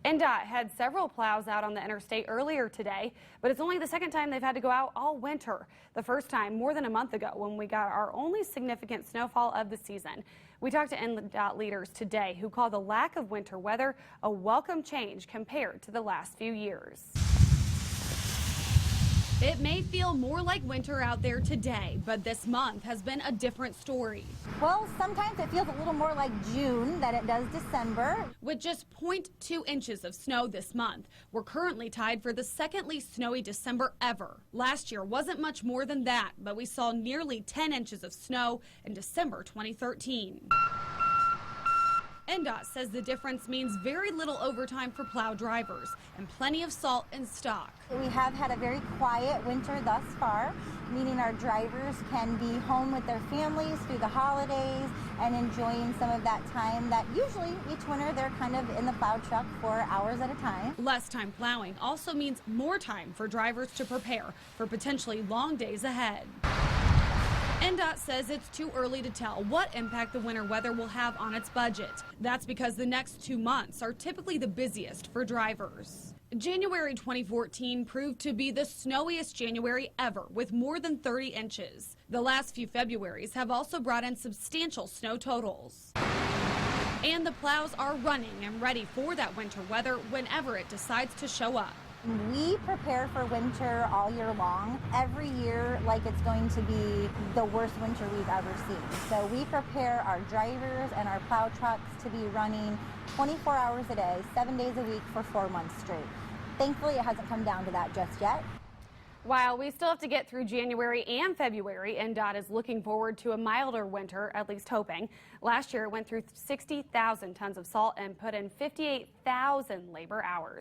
NDOT had several plows out on the interstate earlier today, but it's only the second time they've had to go out all winter. The first time more than a month ago when we got our only significant snowfall of the season. We talked to NDOT leaders today who call the lack of winter weather a welcome change compared to the last few years. It may feel more like winter out there today, but this month has been a different story. Well, sometimes it feels a little more like June than it does December. With just 0.2 inches of snow this month, we're currently tied for the second least snowy December ever. Last year wasn't much more than that, but we saw nearly 10 inches of snow in December 2013. NDOT says the difference means very little overtime for plow drivers and plenty of salt in stock. We have had a very quiet winter thus far, meaning our drivers can be home with their families through the holidays and enjoying some of that time that usually each winter they're kind of in the plow truck for hours at a time. Less time plowing also means more time for drivers to prepare for potentially long days ahead. NDOT says it's too early to tell what impact the winter weather will have on its budget. That's because the next 2 months are typically the busiest for drivers. January 2014 proved to be the snowiest January ever with more than 30 inches. The last few Februaries have also brought in substantial snow totals. And the plows are running and ready for that winter weather whenever it decides to show up. We prepare for winter all year long, every year like it's going to be the worst winter we've ever seen. So we prepare our drivers and our plow trucks to be running 24 hours a day, 7 days a week for 4 months straight. Thankfully, it hasn't come down to that just yet. While we still have to get through January and February, NDOT is looking forward to a milder winter, at least hoping. Last year, it went through 60,000 tons of salt and put in 58,000 labor hours.